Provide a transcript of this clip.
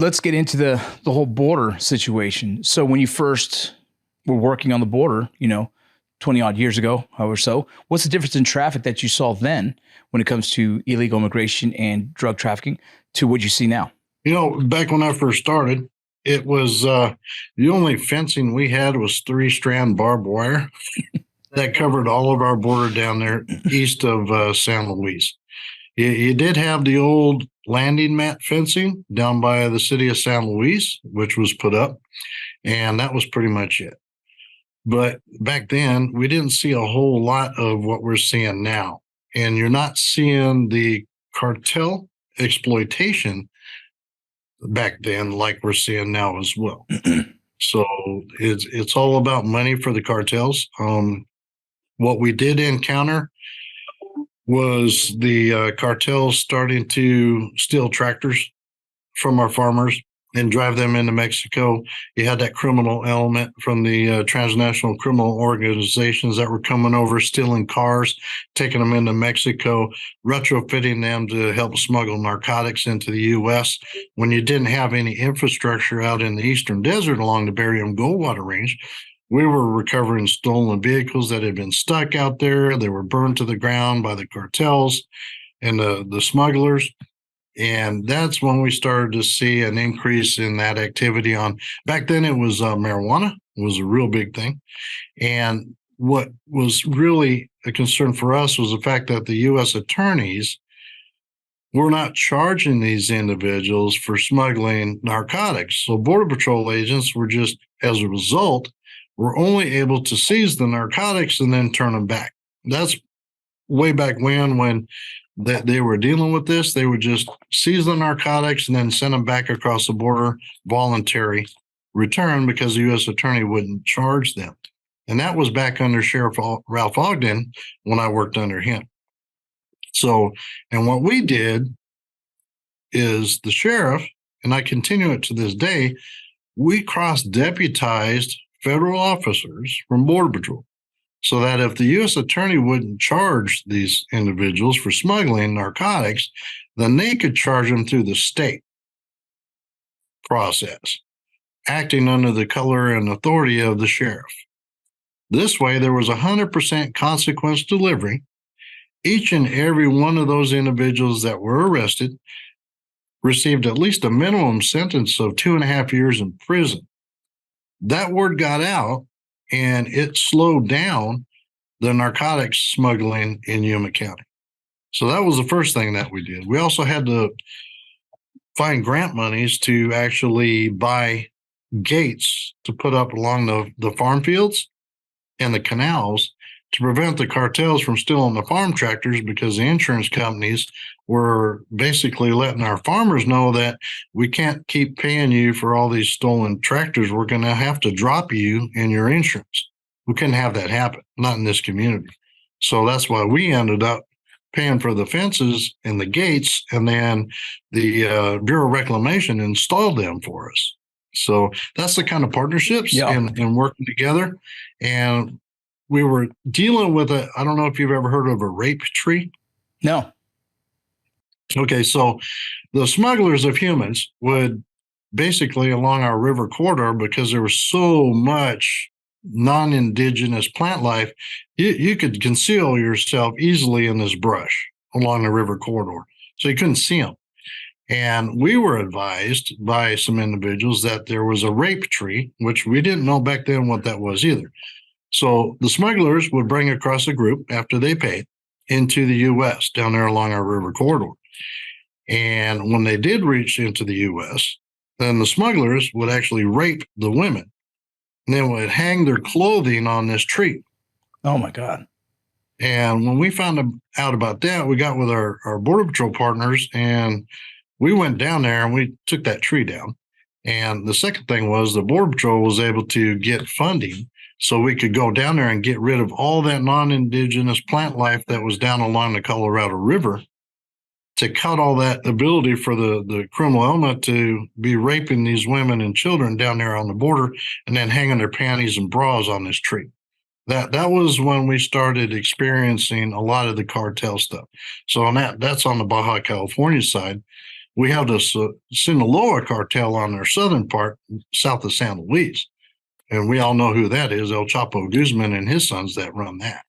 Let's get into the whole border situation. So when you first were working on the border, 20 odd years ago, or so, what's the difference in traffic that you saw then when it comes to illegal immigration and drug trafficking to what you see now? Back when I first started, it was the only fencing we had was 3-strand barbed wire that covered all of our border down there east of San Luis. You did have the old landing mat fencing down by the city of San Luis, which was put up, and that was pretty much it. But back then, we didn't see a whole lot of what we're seeing now. And you're not seeing the cartel exploitation back then like we're seeing now as well. So it's all about money for the cartels. What we did encounter was the cartels starting to steal tractors from our farmers and drive them into Mexico. You had that criminal element from the transnational criminal organizations that were coming over, stealing cars, taking them into Mexico, retrofitting them to help smuggle narcotics into the U.S. When you didn't have any infrastructure out in the eastern desert along the Barium Goldwater Range, we were recovering stolen vehicles that had been stuck out there. They were burned to the ground by the cartels and the smugglers. And that's when we started to see an increase in that activity back then it was marijuana. It was a real big thing. And what was really a concern for us was the fact that the U.S. attorneys were not charging these individuals for smuggling narcotics. So Border Patrol agents were just, as a result, were only able to seize the narcotics and then turn them back. That's way back when that they were dealing with this. They would just seize the narcotics and then send them back across the border, voluntary return, because the U.S. attorney wouldn't charge them. And that was back under Sheriff Ralph Ogden when I worked under him. So, and what we did is the sheriff, and I continue it to this day, we cross-deputized federal officers from Border Patrol, so that if the U.S. attorney wouldn't charge these individuals for smuggling narcotics, then they could charge them through the state process, acting under the color and authority of the sheriff. This way, there was 100% consequence delivery. Each and every one of those individuals that were arrested received at least a minimum sentence of 2.5 years in prison. That word got out, and it slowed down the narcotics smuggling in Yuma County. So that was the first thing that we did. We also had to find grant monies to actually buy gates to put up along the farm fields and the canals to prevent the cartels from stealing the farm tractors, because the insurance companies were basically letting our farmers know that we can't keep paying you for all these stolen tractors. We're going to have to drop you in your insurance. We couldn't have that happen, not in this community. So that's why we ended up paying for the fences and the gates, and then the Bureau of Reclamation installed them for us. So that's the kind of partnerships and working together. And we were dealing with I don't know if you've ever heard of a rape tree. No. Okay, so the smugglers of humans would basically, along our river corridor, because there was so much non-indigenous plant life, you could conceal yourself easily in this brush along the river corridor. So you couldn't see them. And we were advised by some individuals that there was a rape tree, which we didn't know back then what that was either. So the smugglers would bring across a group after they paid into the U.S. down there along our river corridor. And when they did reach into the U.S., then the smugglers would actually rape the women. And they would hang their clothing on this tree. Oh, my God. And when we found out about that, we got with our Border Patrol partners, and we went down there and we took that tree down. And the second thing was the Border Patrol was able to get funding so we could go down there and get rid of all that non-indigenous plant life that was down along the Colorado River, to cut all that ability for the criminal element to be raping these women and children down there on the border and then hanging their panties and bras on this tree. That was when we started experiencing a lot of the cartel stuff. So on that's on the Baja California side. we have the Sinaloa cartel on their southern part, south of San Luis. And we all know who that is, El Chapo Guzman and his sons that run that.